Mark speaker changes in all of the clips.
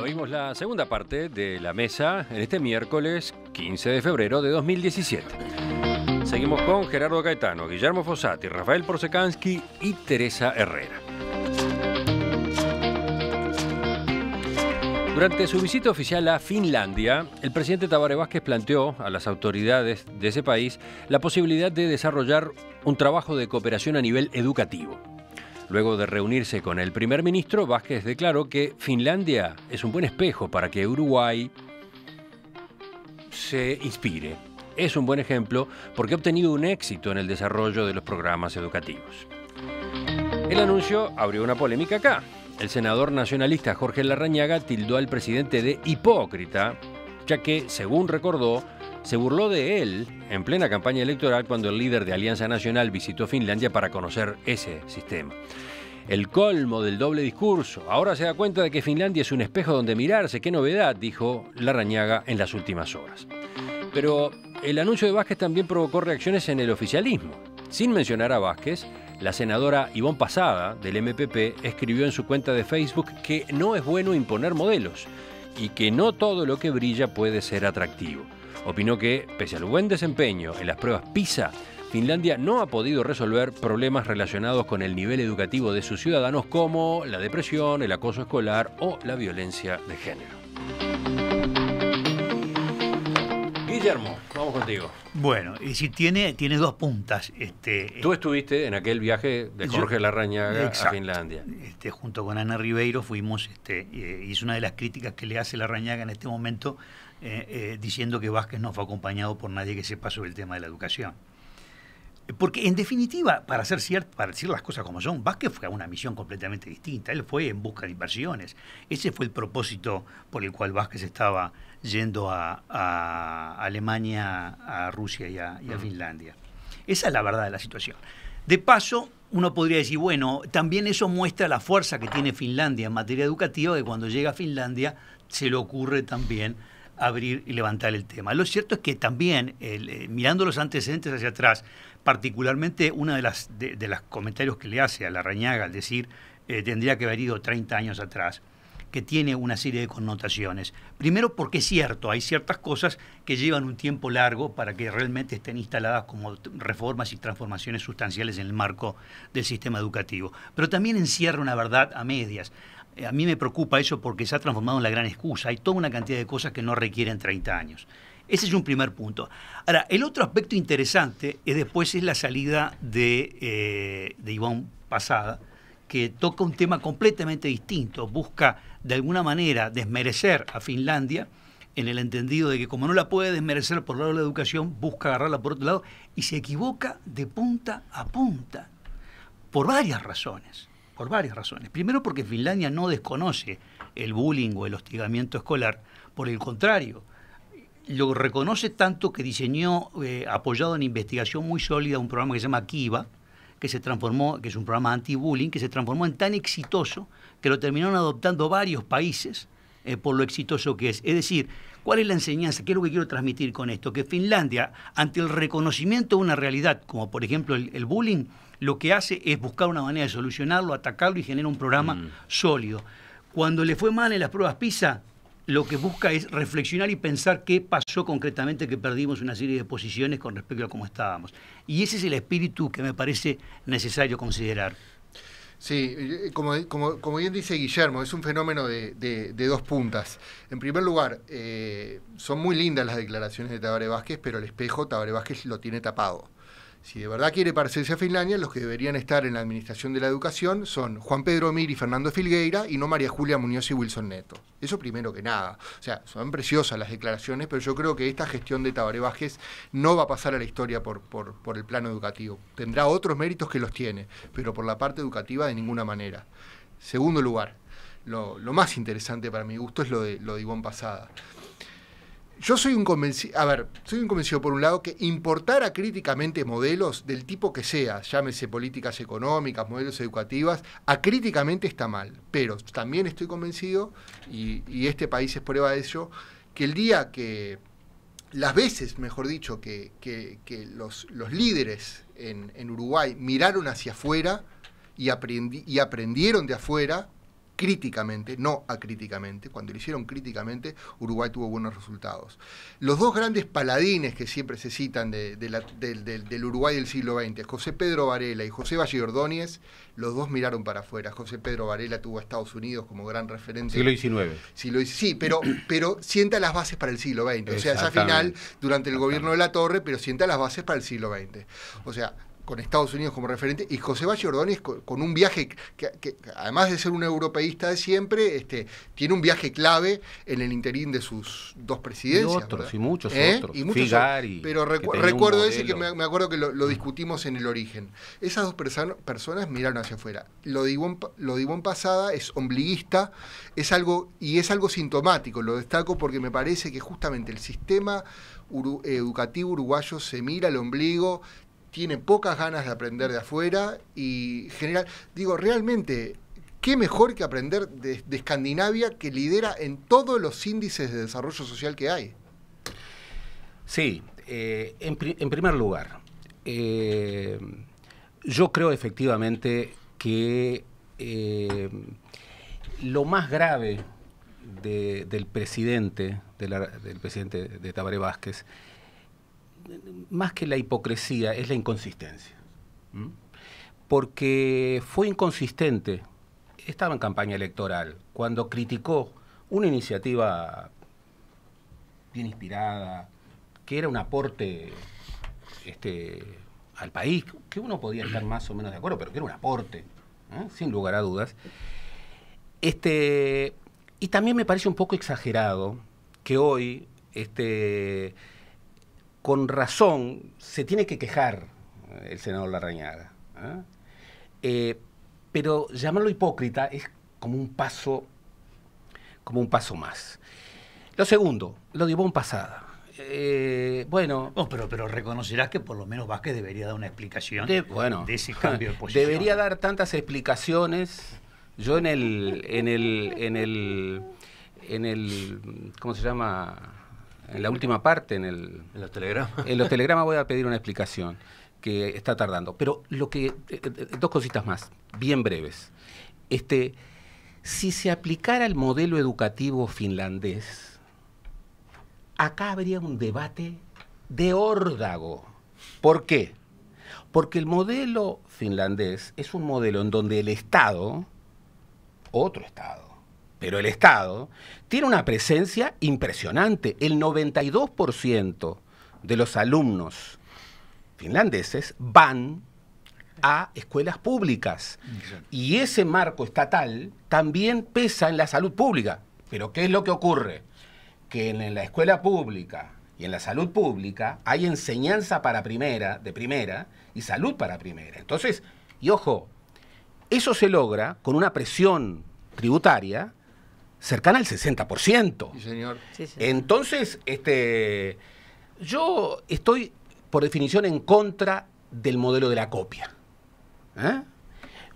Speaker 1: Abrimos la segunda parte de la mesa en este miércoles 15 de febrero de 2017. Seguimos con Gerardo Caetano, Guillermo Fossati, Rafael Porsekansky y Teresa Herrera. Durante su visita oficial a Finlandia, el presidente Tabaré Vázquez planteó a las autoridades de ese país la posibilidad de desarrollar un trabajo de cooperación a nivel educativo. Luego de reunirse con el primer ministro, Vázquez declaró que Finlandia es un buen espejo para que Uruguay se inspire. Es un buen ejemplo porque ha obtenido un éxito en el desarrollo de los programas educativos. El anuncio abrió una polémica acá. El senador nacionalista Jorge Larrañaga tildó al presidente de hipócrita, ya que, según recordó, se burló de él en plena campaña electoral cuando el líder de Alianza Nacional visitó Finlandia para conocer ese sistema. El colmo del doble discurso. Ahora se da cuenta de que Finlandia es un espejo donde mirarse. ¡Qué novedad!, dijo Larrañaga en las últimas horas. Pero el anuncio de Vázquez también provocó reacciones en el oficialismo. Sin mencionar a Vázquez, la senadora Ivonne Pasada, del MPP, escribió en su cuenta de Facebook que no es bueno imponer modelos y que no todo lo que brilla puede ser atractivo. Opinó que, pese al buen desempeño en las pruebas PISA, Finlandia no ha podido resolver problemas relacionados con el nivel educativo de sus ciudadanos como la depresión, el acoso escolar o la violencia de género. Guillermo, vamos contigo.
Speaker 2: Bueno, y si tiene dos puntas.
Speaker 1: Tú estuviste en aquel viaje de Jorge Larrañaga a Finlandia.
Speaker 2: Junto con Ana Ribeiro fuimos, y es una de las críticas que le hace Larrañaga en este momento, diciendo que Vázquez no fue acompañado por nadie que sepa sobre el tema de la educación. Porque, en definitiva, para decir las cosas como son, Vázquez fue a una misión completamente distinta. Él fue en busca de inversiones. Ese fue el propósito por el cual Vázquez estaba yendo a Alemania, a Rusia y a Finlandia. Esa es la verdad de la situación. De paso, uno podría decir, bueno, también eso muestra la fuerza que tiene Finlandia en materia educativa, que cuando llega a Finlandia se le ocurre también abrir y levantar el tema. Lo cierto es que también, mirando los antecedentes hacia atrás, particularmente una de las comentarios que le hace a Larrañaga al decir tendría que haber ido 30 años atrás, que tiene una serie de connotaciones. Primero porque es cierto, hay ciertas cosas que llevan un tiempo largo para que realmente estén instaladas como reformas y transformaciones sustanciales en el marco del sistema educativo. Pero también encierra una verdad a medias. A mí me preocupa eso porque se ha transformado en la gran excusa. Hay toda una cantidad de cosas que no requieren 30 años. Ese es un primer punto. Ahora, el otro aspecto interesante es la salida de Ivonne Pasada, que toca un tema completamente distinto. Busca, de alguna manera, desmerecer a Finlandia, en el entendido de que como no la puede desmerecer por el lado de la educación, busca agarrarla por otro lado, y se equivoca de punta a punta, por varias razones. Primero porque Finlandia no desconoce el bullying o el hostigamiento escolar, por el contrario, lo reconoce tanto que diseñó, apoyado en investigación muy sólida, un programa que se llama Kiva, que es un programa anti-bullying, que se transformó en tan exitoso que lo terminaron adoptando varios países por lo exitoso que es. Es decir, ¿cuál es la enseñanza? ¿Qué es lo que quiero transmitir con esto? Que Finlandia, ante el reconocimiento de una realidad, como por ejemplo el bullying, lo que hace es buscar una manera de solucionarlo, atacarlo y genera un programa sólido. Cuando le fue mal en las pruebas PISA, lo que busca es reflexionar y pensar qué pasó concretamente, que perdimos una serie de posiciones con respecto a cómo estábamos. Y ese es el espíritu que me parece necesario considerar.
Speaker 3: Sí, como bien dice Guillermo, es un fenómeno de dos puntas. En primer lugar, son muy lindas las declaraciones de Tabaré Vázquez, pero el espejo Tabaré Vázquez lo tiene tapado. Si de verdad quiere parecerse a Finlandia, los que deberían estar en la administración de la educación son Juan Pedro Mir y Fernando Filgueira, y no María Julia Muñoz y Wilson Neto. Eso primero que nada. O sea, son preciosas las declaraciones, pero yo creo que esta gestión de Tabaré Vázquez no va a pasar a la historia por el plano educativo. Tendrá otros méritos que los tiene, pero por la parte educativa de ninguna manera. Segundo lugar, lo más interesante para mi gusto es lo de Ivonne Pasada. Yo soy un convencido por un lado que importar críticamente modelos del tipo que sea, llámese políticas económicas, modelos educativas, acríticamente está mal. Pero también estoy convencido, y este país es prueba de ello, que el día que, las veces, mejor dicho, que los líderes en Uruguay miraron hacia afuera y aprendieron de afuera, críticamente, no acríticamente, cuando lo hicieron críticamente, Uruguay tuvo buenos resultados. Los dos grandes paladines que siempre se citan del Uruguay del siglo XX, José Pedro Varela y José Valle Ordóñez, los dos miraron para afuera. José Pedro Varela tuvo a Estados Unidos como gran referente.
Speaker 1: Siglo XIX.
Speaker 3: Sí, pero sienta las bases para el siglo XX. O sea, esa final durante el gobierno de La Torre, pero sienta las bases para el siglo XX. O sea, con Estados Unidos como referente, y José Valle Ordóñez con un viaje que además de ser un europeísta de siempre, tiene un viaje clave en el interín de sus dos presidencias.
Speaker 1: Y otros, ¿verdad? Y muchos otros.
Speaker 3: Y muchos
Speaker 1: Figari,
Speaker 3: pero recuerdo ese que me acuerdo que lo discutimos en el origen. Esas dos personas miraron hacia afuera. Lo de Ivonne Posada es ombliguista, es algo sintomático, lo destaco porque me parece que justamente el sistema educativo uruguayo se mira al ombligo, tiene pocas ganas de aprender de afuera y realmente, qué mejor que aprender de Escandinavia, que lidera en todos los índices de desarrollo social que hay.
Speaker 4: Sí, en primer lugar, yo creo efectivamente que lo más grave del presidente de Tabaré Vázquez, más que la hipocresía, es la inconsistencia. Porque fue inconsistente, estaba en campaña electoral, cuando criticó una iniciativa bien inspirada, que era un aporte al país, que uno podía estar más o menos de acuerdo, pero que era un aporte, sin lugar a dudas. Y también me parece un poco exagerado que hoy, con razón, se tiene que quejar el senador Larrañaga, pero llamarlo hipócrita es como un paso más. Lo segundo, lo de Ivonne Posada. Bueno,
Speaker 2: no, pero reconocerás que por lo menos Vázquez debería dar una explicación de ese cambio de posición.
Speaker 4: Debería dar tantas explicaciones. Yo en el ¿cómo se llama? En la última parte, en los telegramas voy a pedir una explicación que está tardando. Pero dos cositas más, bien breves. Si se aplicara el modelo educativo finlandés, acá habría un debate de órdago. ¿Por qué? Porque el modelo finlandés es un modelo en donde el Estado, otro Estado, pero el Estado tiene una presencia impresionante. El 92% de los alumnos finlandeses van a escuelas públicas. Y ese marco estatal también pesa en la salud pública. Pero ¿qué es lo que ocurre? Que en la escuela pública y en la salud pública hay enseñanza de primera, y salud para primera. Entonces, y ojo, eso se logra con una presión tributaria cercana al 60%.
Speaker 3: Sí, señor.
Speaker 5: Sí, sí.
Speaker 4: Entonces, yo estoy, por definición, en contra del modelo de la copia.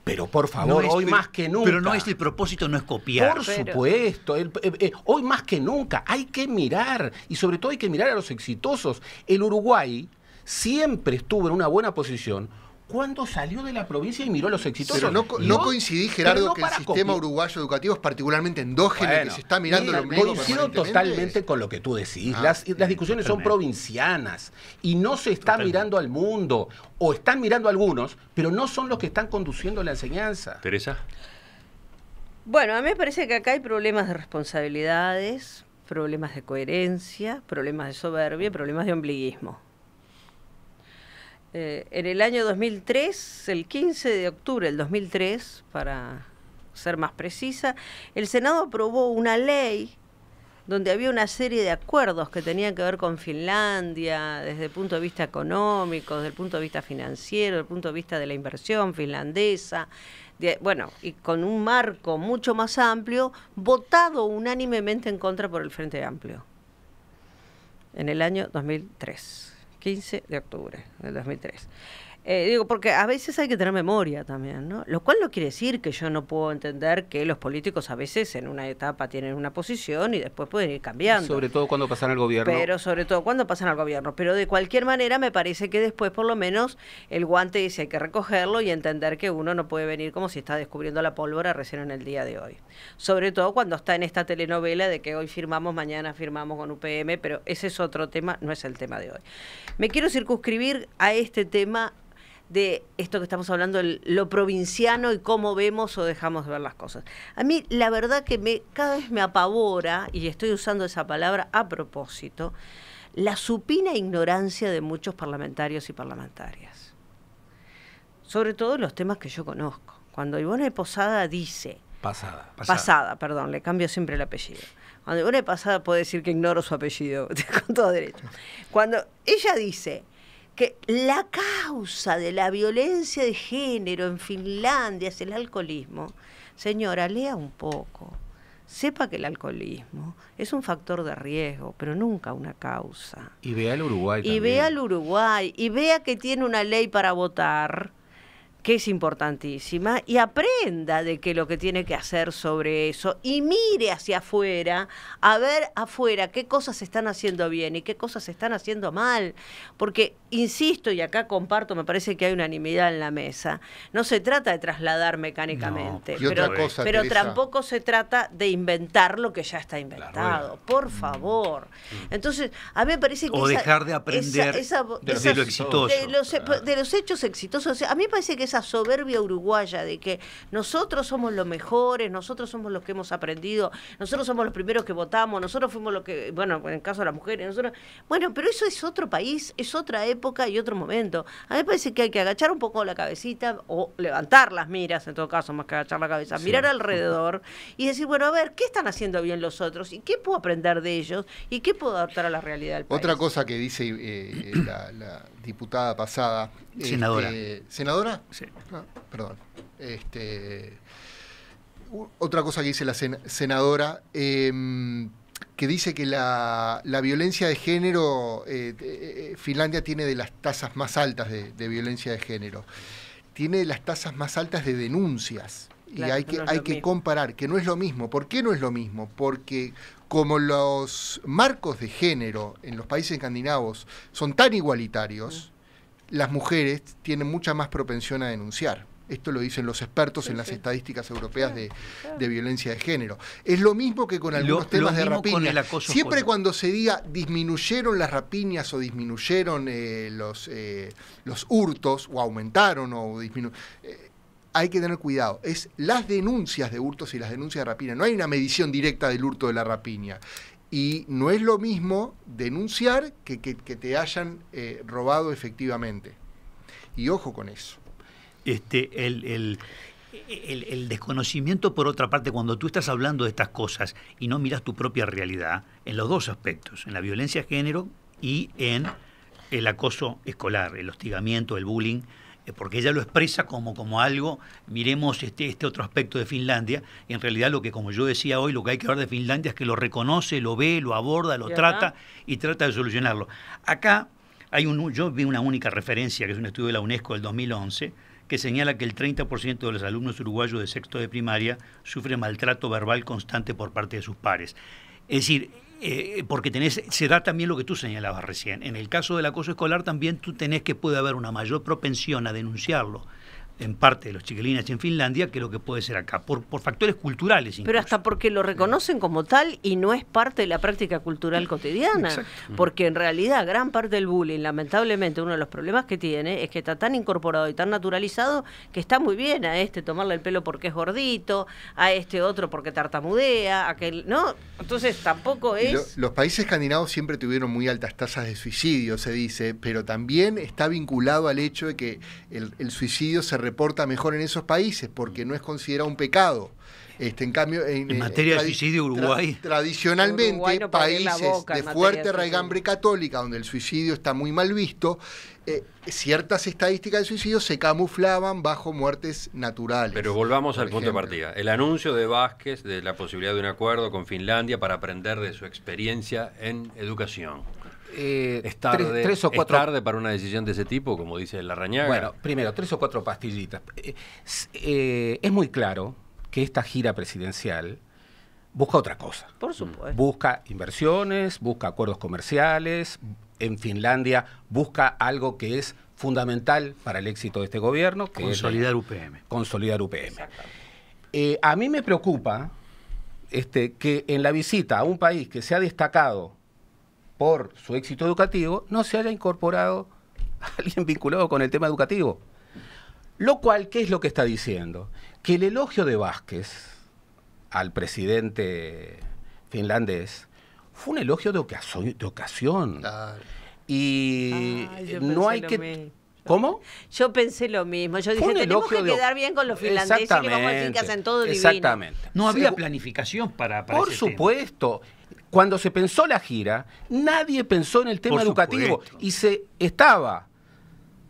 Speaker 4: Pero, por favor, hoy más que nunca...
Speaker 2: Pero no es el propósito, no es copiar.
Speaker 4: Por supuesto. Hoy más que nunca hay que mirar, y sobre todo hay que mirar a los exitosos. El Uruguay siempre estuvo en una buena posición cuando salió de la provincia y miró a los exitosos.
Speaker 3: Pero no coincidí, Gerardo, que el sistema uruguayo educativo es particularmente endógeno, que se está mirando el ombligo
Speaker 4: coincido totalmente con lo que tú decís. Las discusiones son provincianas y no se está mirando al mundo, o están mirando a algunos, pero no son los que están conduciendo la enseñanza.
Speaker 1: Teresa.
Speaker 5: Bueno, a mí me parece que acá hay problemas de responsabilidades, problemas de coherencia, problemas de soberbia, problemas de ombliguismo. En el año 2003, el 15 de octubre del 2003, para ser más precisa, el Senado aprobó una ley donde había una serie de acuerdos que tenían que ver con Finlandia, desde el punto de vista económico, desde el punto de vista financiero, desde el punto de vista de la inversión finlandesa, y con un marco mucho más amplio, votado unánimemente en contra por el Frente Amplio, en el año 2003. 15 de octubre del 2003. Digo, porque a veces hay que tener memoria también, ¿no? Lo cual no quiere decir que yo no puedo entender que los políticos a veces en una etapa tienen una posición y después pueden ir cambiando.
Speaker 4: Sobre todo cuando pasan al gobierno.
Speaker 5: Pero sobre todo cuando pasan al gobierno. Pero de cualquier manera me parece que después por lo menos el guante dice hay que recogerlo y entender que uno no puede venir como si está descubriendo la pólvora recién en el día de hoy. Sobre todo cuando está en esta telenovela de que hoy firmamos, mañana firmamos con UPM, pero ese es otro tema, no es el tema de hoy. Me quiero circunscribir a este tema de esto que estamos hablando, lo provinciano y cómo vemos o dejamos de ver las cosas. A mí la verdad que cada vez me apavora, y estoy usando esa palabra a propósito, la supina ignorancia de muchos parlamentarios y parlamentarias. Sobre todo en los temas que yo conozco. Cuando Ivonne Posada dice... Pasada, perdón, le cambio siempre el apellido. Cuando Ivonne Posada puede decir que ignoro su apellido, con todo derecho. Cuando ella dice... que la causa de la violencia de género en Finlandia es el alcoholismo. Señora, lea un poco. Sepa que el alcoholismo es un factor de riesgo, pero nunca una causa.
Speaker 4: Y vea al Uruguay también.
Speaker 5: Y vea al Uruguay, y vea que tiene una ley para votar, que es importantísima, y aprenda de qué lo que tiene que hacer sobre eso, y mire hacia afuera, a ver afuera qué cosas se están haciendo bien y qué cosas se están haciendo mal, porque, insisto, y acá comparto, me parece que hay unanimidad en la mesa, no se trata de trasladar mecánicamente,
Speaker 3: no,
Speaker 5: pero tampoco se trata de inventar lo que ya está inventado, por favor. Entonces, a mí me parece que...
Speaker 2: O dejar de aprender de lo exitoso.
Speaker 5: De los hechos exitosos. O sea, a mí me parece que esa soberbia uruguaya de que nosotros somos los mejores, nosotros somos los que hemos aprendido, nosotros somos los primeros que votamos, nosotros fuimos los que, bueno, en el caso de las mujeres, nosotros, bueno, pero eso es otro país, es otra época y otro momento. A mí me parece que hay que agachar un poco la cabecita o levantar las miras, en todo caso, más que agachar la cabeza, mirar alrededor y decir, bueno, a ver, ¿qué están haciendo bien los otros? ¿Y qué puedo aprender de ellos? ¿Y qué puedo adaptar a la realidad del país?
Speaker 3: Otra cosa que dice la diputada pasada.
Speaker 2: Senadora.
Speaker 3: ¿Senadora?
Speaker 2: Sí.
Speaker 3: No, perdón. Otra cosa que dice la senadora, que dice que la violencia de género, Finlandia tiene de las tasas más altas de violencia de género. Tiene las tasas más altas de denuncias. Claro, y hay que comparar, que no es lo mismo. ¿Por qué no es lo mismo? Porque como los marcos de género en los países escandinavos son tan igualitarios, las mujeres tienen mucha más propensión a denunciar. Esto lo dicen los expertos en las estadísticas europeas de violencia de género. Es lo mismo que con algunos temas de rapiña. Siempre cuando se diga disminuyeron las rapiñas o disminuyeron los hurtos, o aumentaron o disminuyeron, hay que tener cuidado. Es las denuncias de hurtos y las denuncias de rapiña. No hay una medición directa del hurto de la rapiña. Y no es lo mismo denunciar que te hayan robado efectivamente. Y ojo con eso.
Speaker 2: El desconocimiento, por otra parte, cuando tú estás hablando de estas cosas y no miras tu propia realidad, en los dos aspectos, en la violencia de género y en el acoso escolar, el hostigamiento, el bullying, porque ella lo expresa como algo, miremos este otro aspecto de Finlandia, y en realidad lo que, como yo decía hoy, lo que hay que ver de Finlandia es que lo reconoce, lo ve, lo aborda, lo trata y trata de solucionarlo. Acá yo vi una única referencia, que es un estudio de la UNESCO del 2011, que señala que el 30% de los alumnos uruguayos de sexto de primaria sufren maltrato verbal constante por parte de sus pares. Es decir, porque se da también lo que tú señalabas recién. En el caso del acoso escolar también tú tenés que puede haber una mayor propensión a denunciarlo en parte de los chiquilines en Finlandia que lo que puede ser acá, por factores culturales incluso.
Speaker 5: Pero hasta porque lo reconocen como tal y no es parte de la práctica cultural cotidiana. Exacto. Porque en realidad gran parte del bullying, lamentablemente, uno de los problemas que tiene es que está tan incorporado y tan naturalizado que está muy bien a tomarle el pelo porque es gordito, a otro porque tartamudea, aquel, ¿no? Entonces tampoco es...
Speaker 3: Los países escandinavos siempre tuvieron muy altas tasas de suicidio, se dice, pero también está vinculado al hecho de que el suicidio se reporta mejor en esos países porque no es considerado un pecado. En cambio, en
Speaker 2: materia de suicidio, Uruguay.
Speaker 3: Tradicionalmente,
Speaker 5: Uruguay no
Speaker 3: países de fuerte raigambre católica, donde el suicidio está muy mal visto, ciertas estadísticas de suicidio se camuflaban bajo muertes naturales.
Speaker 1: Pero volvamos al punto de partida. El anuncio de Vázquez de la posibilidad de un acuerdo con Finlandia para aprender de su experiencia en educación. ¿Es tarde,
Speaker 4: tres o cuatro...
Speaker 1: ¿Es tarde para una decisión de ese tipo, como dice Larrañaga?
Speaker 4: Bueno, primero, 3 o 4 pastillitas. Es muy claro que esta gira presidencial busca otra cosa.
Speaker 5: Por supuesto.
Speaker 4: Busca inversiones, busca acuerdos comerciales. En Finlandia busca algo que es fundamental para el éxito de este gobierno, que
Speaker 2: consolidar UPM.
Speaker 4: Consolidar UPM. A mí me preocupa que en la visita a un país que se ha destacado por su éxito educativo, no se haya incorporado a alguien vinculado con el tema educativo. Lo cual, ¿qué es lo que está diciendo? Que el elogio de Vázquez al presidente finlandés fue un elogio de ocasión.
Speaker 3: Claro.
Speaker 4: Y no hay que... ¿Cómo?
Speaker 5: Yo pensé lo mismo. Yo dije, tenemos que quedar bien con los finlandeses, que vamos a decir que hacen todo divino.
Speaker 4: Exactamente.
Speaker 2: No había planificación para
Speaker 4: Por
Speaker 2: ese
Speaker 4: supuesto. Cuando se pensó la gira, nadie pensó en el tema educativo. Y se estaba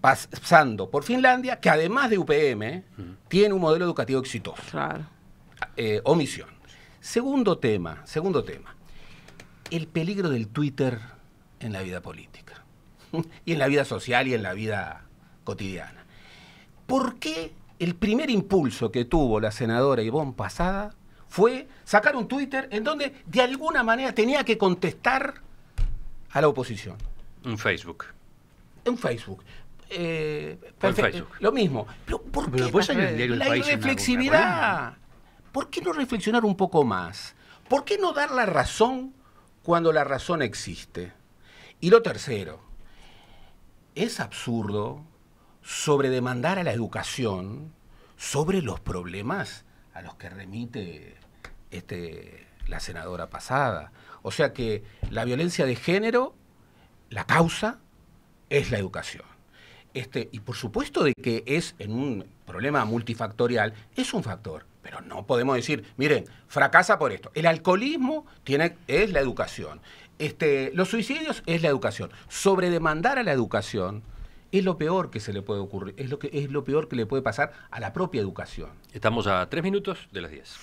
Speaker 4: pasando por Finlandia, que además de UPM, tiene un modelo educativo exitoso.
Speaker 5: Claro.
Speaker 4: Omisión. Segundo tema. El peligro del Twitter en la vida política. Y en la vida social y en la vida cotidiana. ¿Por qué el primer impulso que tuvo la senadora Ivonne Posada fue sacar un Twitter en donde de alguna manera tenía que contestar a la oposición?
Speaker 1: Un Facebook.
Speaker 4: En Facebook.
Speaker 1: Facebook.
Speaker 4: Lo mismo. Pero ¿por qué
Speaker 2: después hay en el diario El
Speaker 4: la
Speaker 2: País
Speaker 4: irreflexividad? ¿Por qué no reflexionar un poco más? ¿Por qué no dar la razón cuando la razón existe? Y lo tercero, es absurdo sobredemandar a la educación sobre los problemas a los que remite la senadora Posada. O sea que la violencia de género, la causa es la educación. Y por supuesto de que es en un problema multifactorial, es un factor, pero no podemos decir, miren, fracasa por esto. El alcoholismo es la educación. Los suicidios es la educación. Sobredemandar a la educación es lo peor que se le puede ocurrir, es lo peor que le puede pasar a la propia educación.
Speaker 1: Estamos a 3 minutos de las 10.